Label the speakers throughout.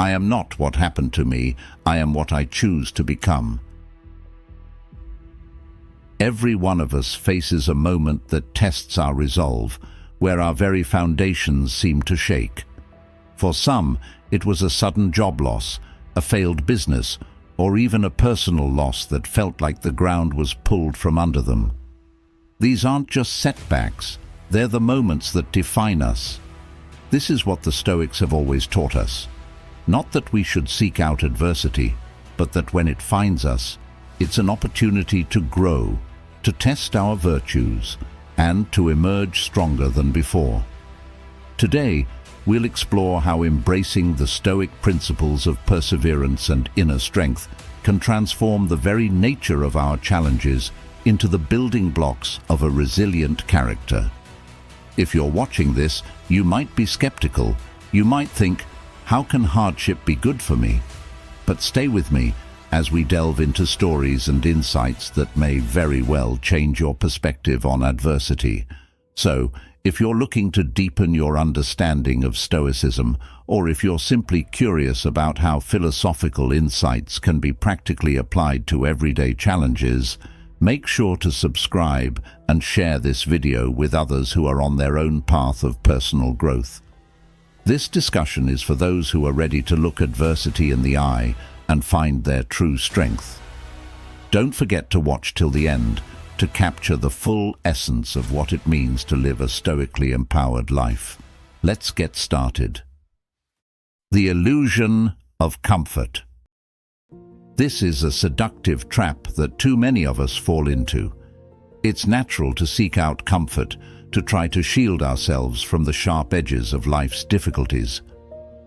Speaker 1: I am not what happened to me, I am what I choose to become. Every one of us faces a moment that tests our resolve, where our very foundations seem to shake. For some, it was a sudden job loss, a failed business, or even a personal loss that felt like the ground was pulled from under them. These aren't just setbacks, they're the moments that define us. This is what the Stoics have always taught us. Not that we should seek out adversity, but that when it finds us, it's an opportunity to grow, to test our virtues, and to emerge stronger than before. Today, we'll explore how embracing the Stoic principles of perseverance and inner strength can transform the very nature of our challenges into the building blocks of a resilient character. If you're watching this, you might be skeptical. You might think, how can hardship be good for me? But stay with me as we delve into stories and insights that may very well change your perspective on adversity. So, if you're looking to deepen your understanding of Stoicism, or if you're simply curious about how philosophical insights can be practically applied to everyday challenges, make sure to subscribe and share this video with others who are on their own path of personal growth. This discussion is for those who are ready to look adversity in the eye and find their true strength. Don't forget to watch till the end to capture the full essence of what it means to live a stoically empowered life. Let's get started. The illusion of comfort. This is a seductive trap that too many of us fall into. It's natural to seek out comfort, to try to shield ourselves from the sharp edges of life's difficulties.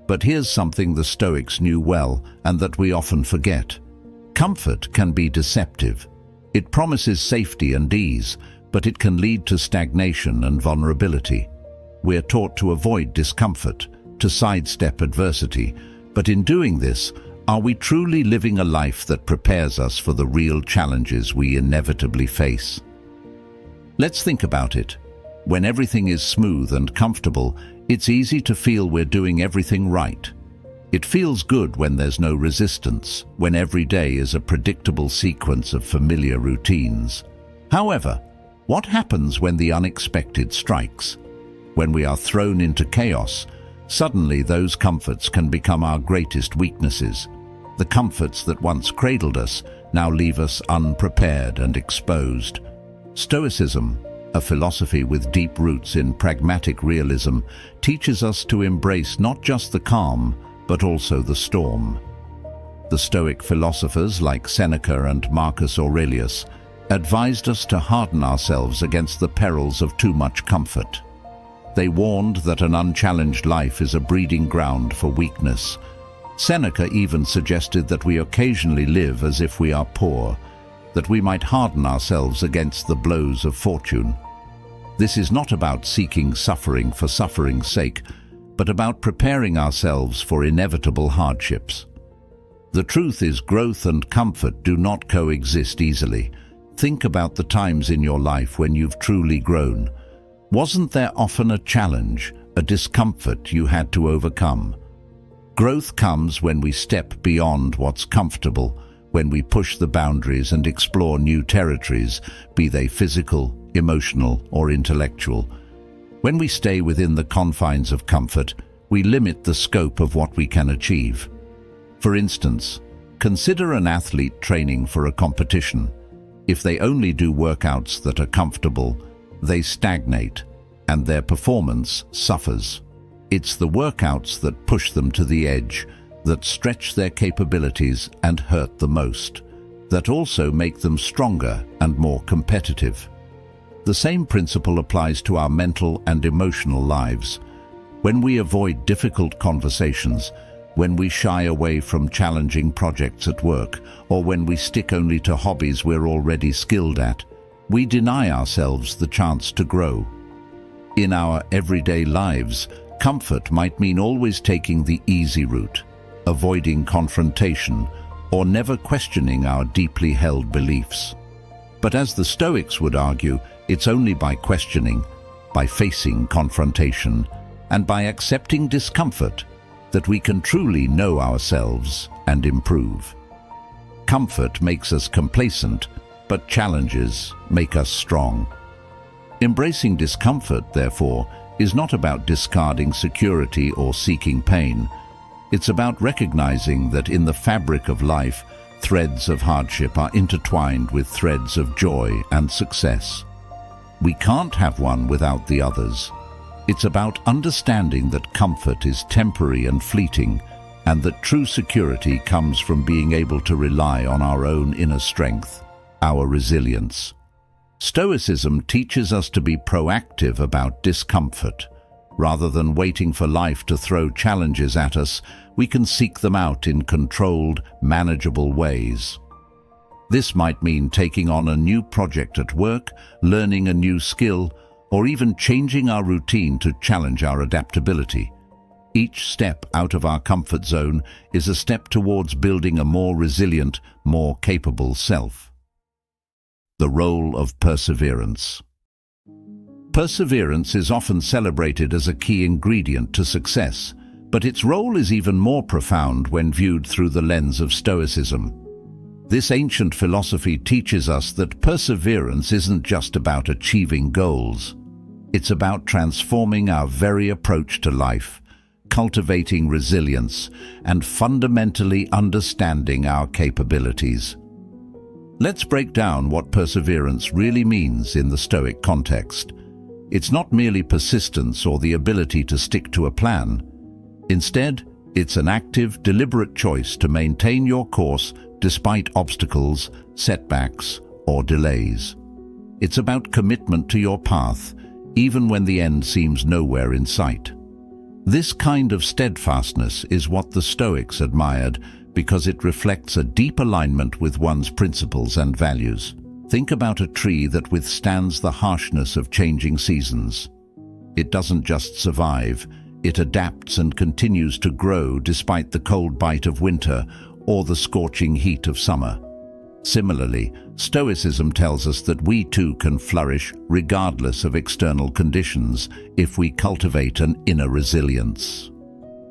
Speaker 1: But here's something the Stoics knew well and that we often forget. Comfort can be deceptive. It promises safety and ease, but it can lead to stagnation and vulnerability. We're taught to avoid discomfort, to sidestep adversity, but in doing this, are we truly living a life that prepares us for the real challenges we inevitably face? Let's think about it. When everything is smooth and comfortable, it's easy to feel we're doing everything right. It feels good when there's no resistance, when every day is a predictable sequence of familiar routines. However, what happens when the unexpected strikes? When we are thrown into chaos, suddenly those comforts can become our greatest weaknesses. The comforts that once cradled us now leave us unprepared and exposed. Stoicism, a philosophy with deep roots in pragmatic realism, teaches us to embrace not just the calm, but also the storm. The Stoic philosophers like Seneca and Marcus Aurelius advised us to harden ourselves against the perils of too much comfort. They warned that an unchallenged life is a breeding ground for weakness. Seneca even suggested that we occasionally live as if we are poor, that we might harden ourselves against the blows of fortune. This is not about seeking suffering for suffering's sake, but about preparing ourselves for inevitable hardships. The truth is, growth and comfort do not coexist easily. Think about the times in your life when you've truly grown. Wasn't there often a challenge, a discomfort you had to overcome? Growth comes when we step beyond what's comfortable, when we push the boundaries and explore new territories, be they physical, emotional, or intellectual. When we stay within the confines of comfort, we limit the scope of what we can achieve. For instance, consider an athlete training for a competition. If they only do workouts that are comfortable, they stagnate, and their performance suffers. It's the workouts that push them to the edge, that stretch their capabilities and hurt the most, that also make them stronger and more competitive. The same principle applies to our mental and emotional lives. When we avoid difficult conversations, when we shy away from challenging projects at work, or when we stick only to hobbies we're already skilled at, we deny ourselves the chance to grow. In our everyday lives, comfort might mean always taking the easy route, avoiding confrontation, or never questioning our deeply held beliefs. But as the Stoics would argue, it's only by questioning, by facing confrontation, and by accepting discomfort that we can truly know ourselves and improve. Comfort makes us complacent, but challenges make us strong. Embracing discomfort, therefore, is not about discarding security or seeking pain. It's about recognizing that in the fabric of life, threads of hardship are intertwined with threads of joy and success. We can't have one without the others. It's about understanding that comfort is temporary and fleeting, and that true security comes from being able to rely on our own inner strength, our resilience. Stoicism teaches us to be proactive about discomfort. Rather than waiting for life to throw challenges at us, we can seek them out in controlled, manageable ways. This might mean taking on a new project at work, learning a new skill, or even changing our routine to challenge our adaptability. Each step out of our comfort zone is a step towards building a more resilient, more capable self. The role of perseverance. Perseverance is often celebrated as a key ingredient to success, but its role is even more profound when viewed through the lens of Stoicism. This ancient philosophy teaches us that perseverance isn't just about achieving goals. It's about transforming our very approach to life, cultivating resilience, and fundamentally understanding our capabilities. Let's break down what perseverance really means in the Stoic context. It's not merely persistence or the ability to stick to a plan. Instead, it's an active, deliberate choice to maintain your course despite obstacles, setbacks, or delays. It's about commitment to your path, even when the end seems nowhere in sight. This kind of steadfastness is what the Stoics admired because it reflects a deep alignment with one's principles and values. Think about a tree that withstands the harshness of changing seasons. It doesn't just survive, it adapts and continues to grow despite the cold bite of winter or the scorching heat of summer. Similarly, Stoicism tells us that we too can flourish regardless of external conditions if we cultivate an inner resilience.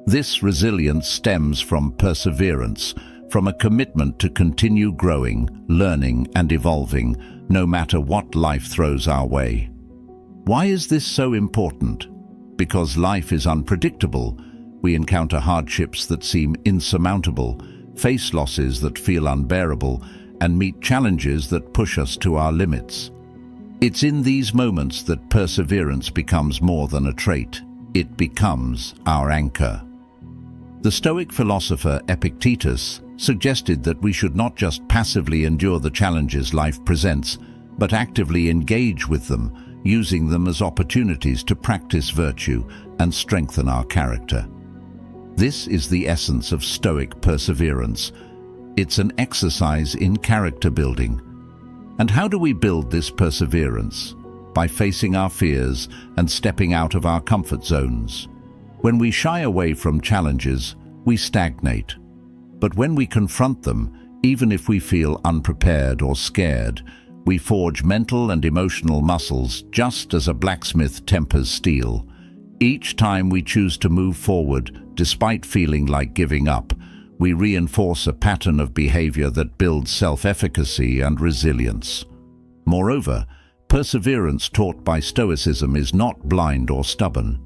Speaker 1: This resilience stems from perseverance, from a commitment to continue growing, learning, and evolving, no matter what life throws our way. Why is this so important? Because life is unpredictable. We encounter hardships that seem insurmountable, face losses that feel unbearable, and meet challenges that push us to our limits. It's in these moments that perseverance becomes more than a trait. It becomes our anchor. The Stoic philosopher Epictetus suggested that we should not just passively endure the challenges life presents, but actively engage with them, using them as opportunities to practice virtue and strengthen our character. This is the essence of Stoic perseverance. It's an exercise in character building. And how do we build this perseverance? By facing our fears and stepping out of our comfort zones. When we shy away from challenges, we stagnate. But when we confront them, even if we feel unprepared or scared, we forge mental and emotional muscles just as a blacksmith tempers steel. Each time we choose to move forward, despite feeling like giving up, we reinforce a pattern of behavior that builds self-efficacy and resilience. Moreover, perseverance taught by Stoicism is not blind or stubborn.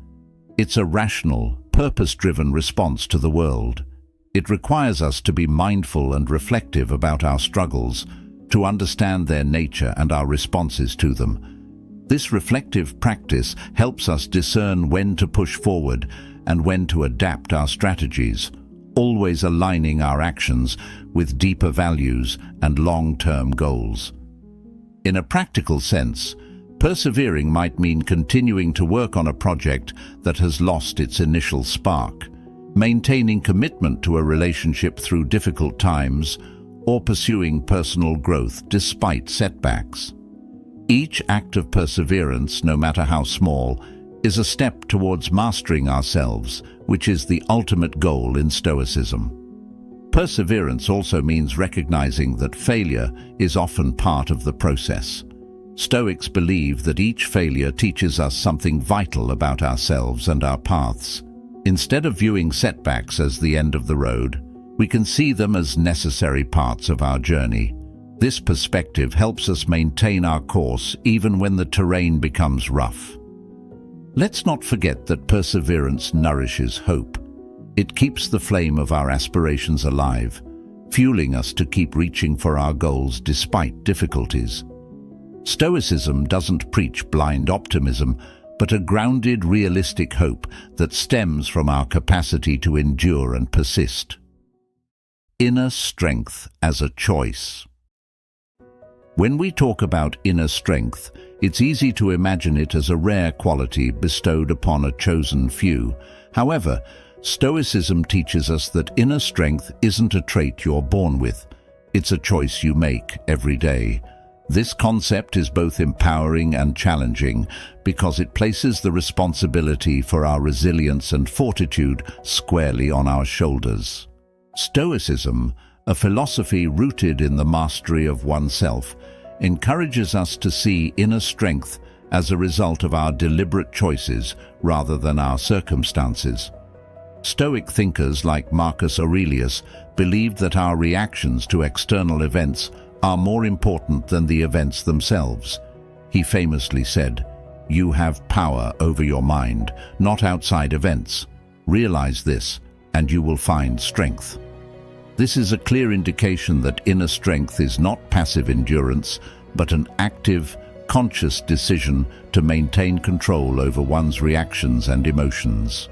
Speaker 1: It's a rational, purpose-driven response to the world. It requires us to be mindful and reflective about our struggles, to understand their nature and our responses to them. This reflective practice helps us discern when to push forward and when to adapt our strategies, always aligning our actions with deeper values and long-term goals. In a practical sense, persevering might mean continuing to work on a project that has lost its initial spark, maintaining commitment to a relationship through difficult times, or pursuing personal growth despite setbacks. Each act of perseverance, no matter how small, is a step towards mastering ourselves, which is the ultimate goal in Stoicism. Perseverance also means recognizing that failure is often part of the process. Stoics believe that each failure teaches us something vital about ourselves and our paths. Instead of viewing setbacks as the end of the road, we can see them as necessary parts of our journey. This perspective helps us maintain our course even when the terrain becomes rough. Let's not forget that perseverance nourishes hope. It keeps the flame of our aspirations alive, fueling us to keep reaching for our goals despite difficulties. Stoicism doesn't preach blind optimism, but a grounded, realistic hope that stems from our capacity to endure and persist. Inner strength as a choice. When we talk about inner strength, it's easy to imagine it as a rare quality bestowed upon a chosen few. However, Stoicism teaches us that inner strength isn't a trait you're born with. It's a choice you make every day. This concept is both empowering and challenging because it places the responsibility for our resilience and fortitude squarely on our shoulders. Stoicism, a philosophy rooted in the mastery of oneself, encourages us to see inner strength as a result of our deliberate choices rather than our circumstances. Stoic thinkers like Marcus Aurelius believed that our reactions to external events are more important than the events themselves. He famously said, "You have power over your mind, not outside events. Realize this, and you will find strength." This is a clear indication that inner strength is not passive endurance, but an active, conscious decision to maintain control over one's reactions and emotions.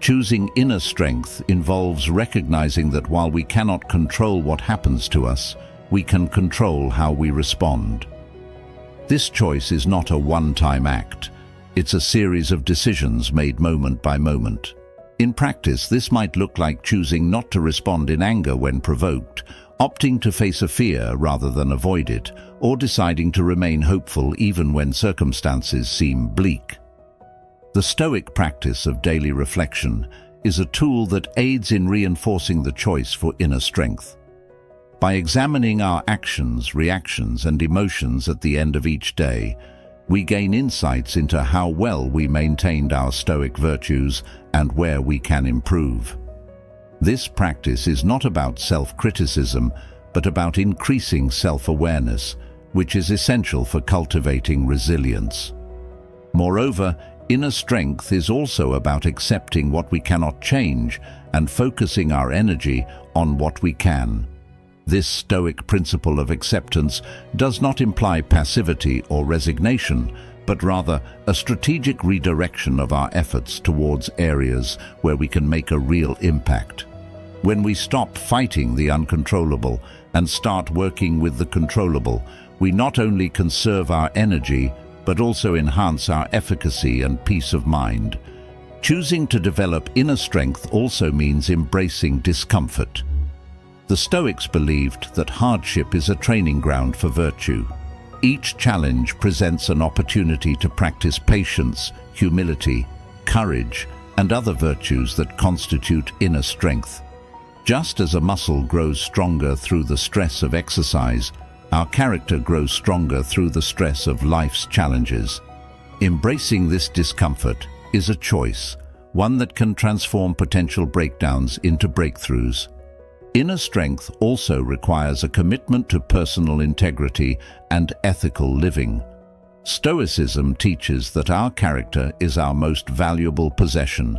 Speaker 1: Choosing inner strength involves recognizing that while we cannot control what happens to us, we can control how we respond. This choice is not a one-time act. It's a series of decisions made moment by moment. In practice, this might look like choosing not to respond in anger when provoked, opting to face a fear rather than avoid it, or deciding to remain hopeful even when circumstances seem bleak. The Stoic practice of daily reflection is a tool that aids in reinforcing the choice for inner strength. By examining our actions, reactions, and emotions at the end of each day, we gain insights into how well we maintained our Stoic virtues and where we can improve. This practice is not about self-criticism, but about increasing self-awareness, which is essential for cultivating resilience. Moreover, inner strength is also about accepting what we cannot change and focusing our energy on what we can. This Stoic principle of acceptance does not imply passivity or resignation, but rather a strategic redirection of our efforts towards areas where we can make a real impact. When we stop fighting the uncontrollable and start working with the controllable, we not only conserve our energy, but also enhance our efficacy and peace of mind. Choosing to develop inner strength also means embracing discomfort. The Stoics believed that hardship is a training ground for virtue. Each challenge presents an opportunity to practice patience, humility, courage, and other virtues that constitute inner strength. Just as a muscle grows stronger through the stress of exercise, our character grows stronger through the stress of life's challenges. Embracing this discomfort is a choice, one that can transform potential breakdowns into breakthroughs. Inner strength also requires a commitment to personal integrity and ethical living. Stoicism teaches that our character is our most valuable possession,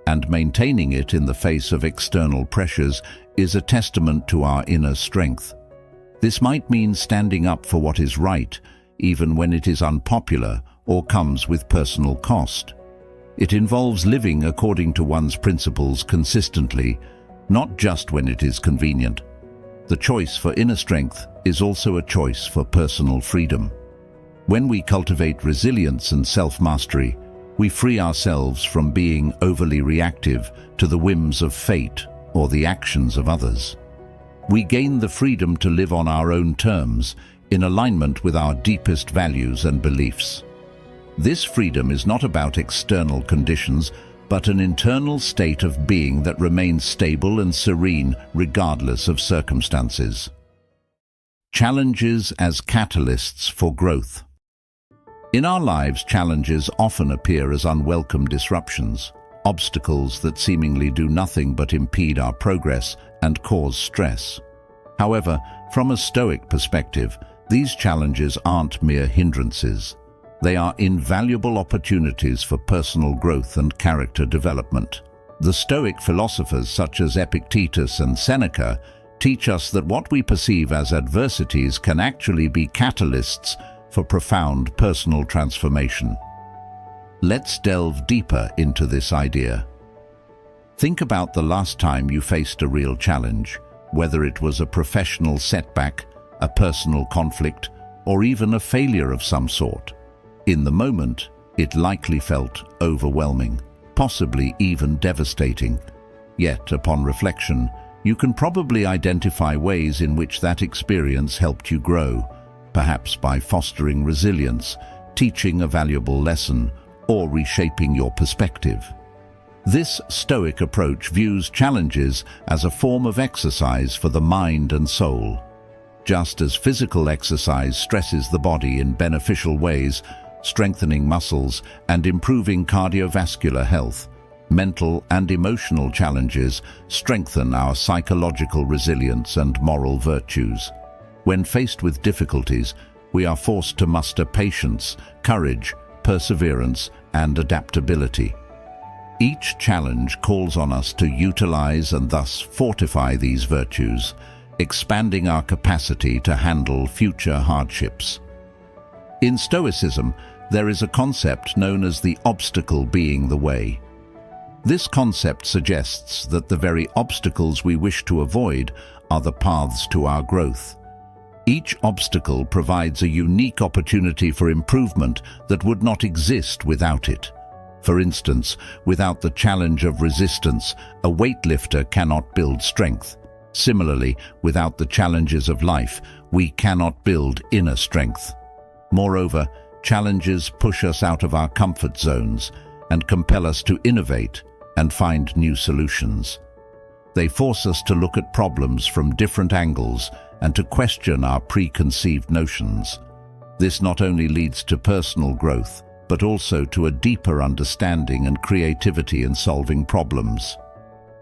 Speaker 1: and maintaining it in the face of external pressures is a testament to our inner strength. This might mean standing up for what is right, even when it is unpopular or comes with personal cost. It involves living according to one's principles consistently, not just when it is convenient. The choice for inner strength is also a choice for personal freedom. When we cultivate resilience and self-mastery, we free ourselves from being overly reactive to the whims of fate or the actions of others. We gain the freedom to live on our own terms, in alignment with our deepest values and beliefs. This freedom is not about external conditions, but an internal state of being that remains stable and serene regardless of circumstances. Challenges as catalysts for growth. In our lives, challenges often appear as unwelcome disruptions. obstacles that seemingly do nothing but impede our progress and cause stress. However, from a Stoic perspective, these challenges aren't mere hindrances. They are invaluable opportunities for personal growth and character development. The Stoic philosophers such as Epictetus and Seneca teach us that what we perceive as adversities can actually be catalysts for profound personal transformation. Let's delve deeper into this idea. Think about the last time you faced a real challenge, whether it was a professional setback, a personal conflict, or even a failure of some sort. In the moment, it likely felt overwhelming, possibly even devastating. Yet, upon reflection, you can probably identify ways in which that experience helped you grow, perhaps by fostering resilience, teaching a valuable lesson, or reshaping your perspective. This Stoic approach views challenges as a form of exercise for the mind and soul. Just as physical exercise stresses the body in beneficial ways, strengthening muscles and improving cardiovascular health, mental and emotional challenges strengthen our psychological resilience and moral virtues. When faced with difficulties, we are forced to muster patience, courage, perseverance, and adaptability. Each challenge calls on us to utilize and thus fortify these virtues, expanding our capacity to handle future hardships. In Stoicism, there is a concept known as the obstacle being the way. This concept suggests that the very obstacles we wish to avoid are the paths to our growth. Each obstacle provides a unique opportunity for improvement that would not exist without it. For instance, without the challenge of resistance, a weightlifter cannot build strength. Similarly, without the challenges of life, we cannot build inner strength. Moreover, challenges push us out of our comfort zones and compel us to innovate and find new solutions. They force us to look at problems from different angles and to question our preconceived notions. This not only leads to personal growth, but also to a deeper understanding and creativity in solving problems.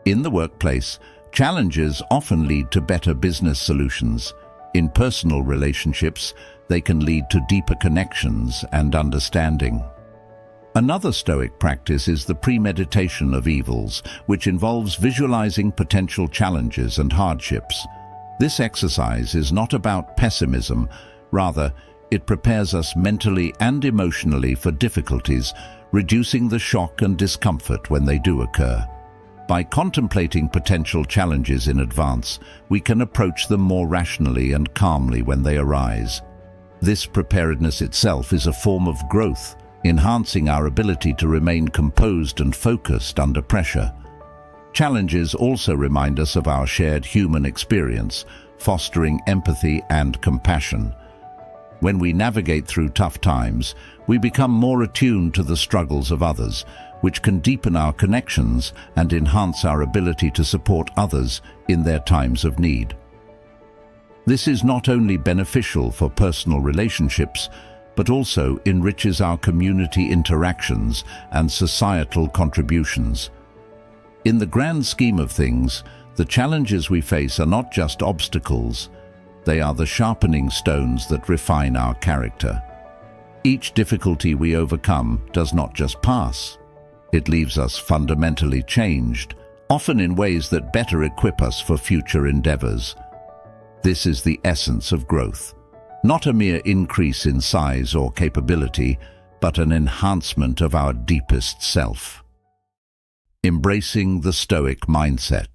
Speaker 1: In the workplace, challenges often lead to better business solutions. In personal relationships, they can lead to deeper connections and understanding. Another Stoic practice is the premeditation of evils, which involves visualizing potential challenges and hardships. This exercise is not about pessimism, rather, it prepares us mentally and emotionally for difficulties, reducing the shock and discomfort when they do occur. By contemplating potential challenges in advance, we can approach them more rationally and calmly when they arise. This preparedness itself is a form of growth, enhancing our ability to remain composed and focused under pressure. Challenges also remind us of our shared human experience, fostering empathy and compassion. When we navigate through tough times, we become more attuned to the struggles of others, which can deepen our connections and enhance our ability to support others in their times of need. This is not only beneficial for personal relationships, but also enriches our community interactions and societal contributions. In the grand scheme of things, the challenges we face are not just obstacles, they are the sharpening stones that refine our character. Each difficulty we overcome does not just pass. It leaves us fundamentally changed, often in ways that better equip us for future endeavors. This is the essence of growth. Not a mere increase in size or capability, but an enhancement of our deepest self. Embracing the Stoic mindset.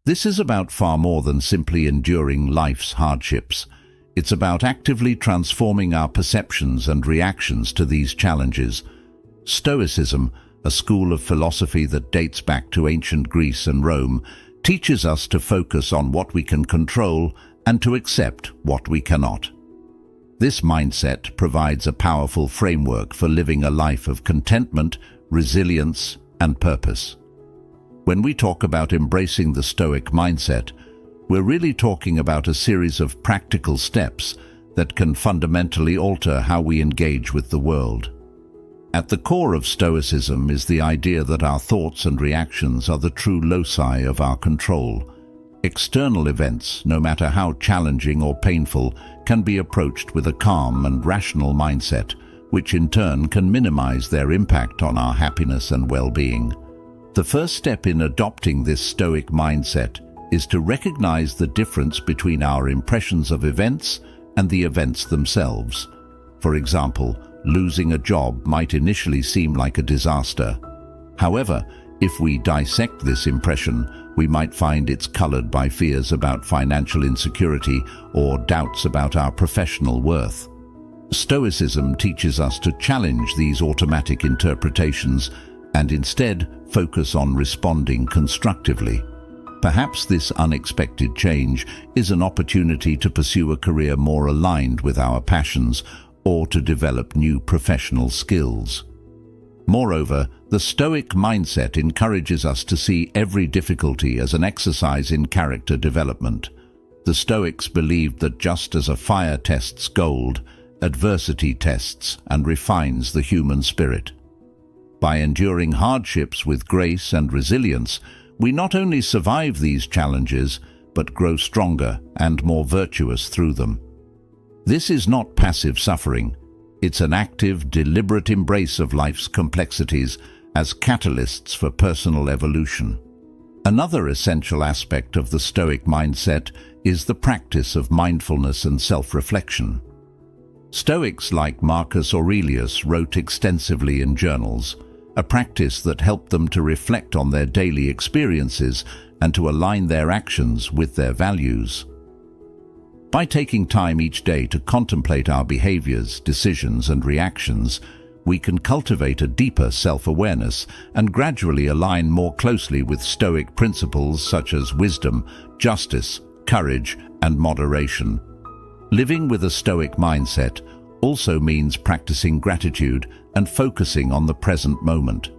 Speaker 1: This is about far more than simply enduring life's hardships. It's about actively transforming our perceptions and reactions to these challenges. Stoicism, a school of philosophy that dates back to ancient Greece and Rome, teaches us to focus on what we can control and to accept what we cannot. This mindset provides a powerful framework for living a life of contentment, resilience, and purpose. When we talk about embracing the Stoic mindset, we're really talking about a series of practical steps that can fundamentally alter how we engage with the world. At the core of Stoicism is the idea that our thoughts and reactions are the true loci of our control. External events, no matter how challenging or painful, can be approached with a calm and rational mindset, which in turn can minimize their impact on our happiness and well-being. The first step in adopting this Stoic mindset is to recognize the difference between our impressions of events and the events themselves. For example, losing a job might initially seem like a disaster. However, if we dissect this impression, we might find it's colored by fears about financial insecurity or doubts about our professional worth. Stoicism teaches us to challenge these automatic interpretations and instead focus on responding constructively. Perhaps this unexpected change is an opportunity to pursue a career more aligned with our passions or to develop new professional skills. Moreover, the Stoic mindset encourages us to see every difficulty as an exercise in character development. The Stoics believed that just as a fire tests gold, adversity tests and refines the human spirit. By enduring hardships with grace and resilience, we not only survive these challenges, but grow stronger and more virtuous through them. This is not passive suffering. It's an active, deliberate embrace of life's complexities as catalysts for personal evolution. Another essential aspect of the Stoic mindset is the practice of mindfulness and self-reflection. Stoics like Marcus Aurelius wrote extensively in journals, a practice that helped them to reflect on their daily experiences and to align their actions with their values. By taking time each day to contemplate our behaviors, decisions, and reactions, we can cultivate a deeper self-awareness and gradually align more closely with Stoic principles such as wisdom, justice, courage, and moderation. Living with a Stoic mindset also means practicing gratitude and focusing on the present moment.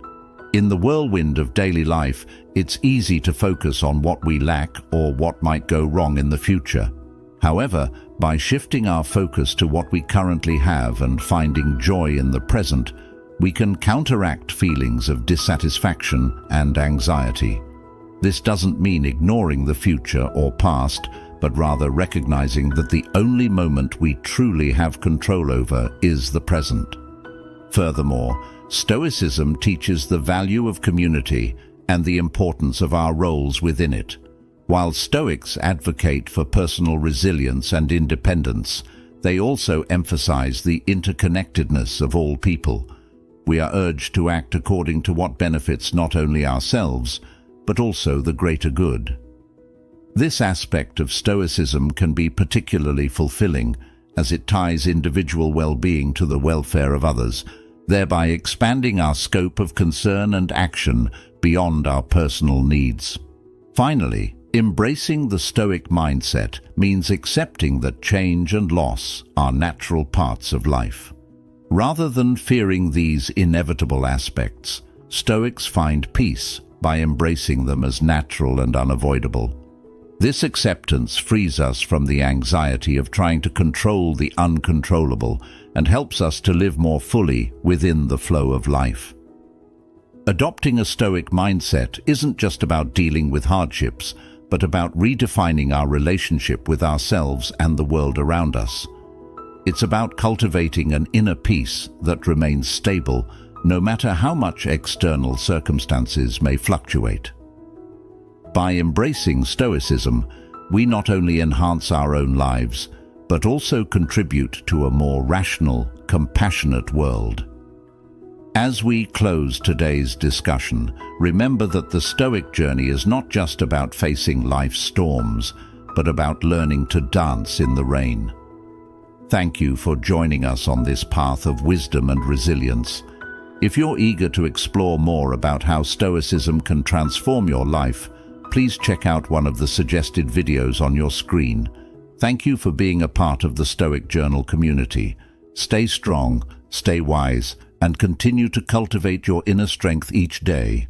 Speaker 1: In the whirlwind of daily life, it's easy to focus on what we lack or what might go wrong in the future. However, by shifting our focus to what we currently have and finding joy in the present, we can counteract feelings of dissatisfaction and anxiety. This doesn't mean ignoring the future or past, but rather recognizing that the only moment we truly have control over is the present. Furthermore, Stoicism teaches the value of community and the importance of our roles within it. While Stoics advocate for personal resilience and independence, they also emphasize the interconnectedness of all people. We are urged to act according to what benefits not only ourselves, but also the greater good. This aspect of Stoicism can be particularly fulfilling as it ties individual well-being to the welfare of others, thereby expanding our scope of concern and action beyond our personal needs. Finally, embracing the Stoic mindset means accepting that change and loss are natural parts of life. Rather than fearing these inevitable aspects, Stoics find peace by embracing them as natural and unavoidable. This acceptance frees us from the anxiety of trying to control the uncontrollable and helps us to live more fully within the flow of life. Adopting a Stoic mindset isn't just about dealing with hardships, but about redefining our relationship with ourselves and the world around us. It's about cultivating an inner peace that remains stable, no matter how much external circumstances may fluctuate. By embracing Stoicism, we not only enhance our own lives, but also contribute to a more rational, compassionate world. As we close today's discussion, remember that the Stoic journey is not just about facing life's storms, but about learning to dance in the rain. Thank you for joining us on this path of wisdom and resilience. If you're eager to explore more about how Stoicism can transform your life, please check out one of the suggested videos on your screen. Thank you for being a part of the Stoic Journal community. Stay strong, stay wise, and continue to cultivate your inner strength each day.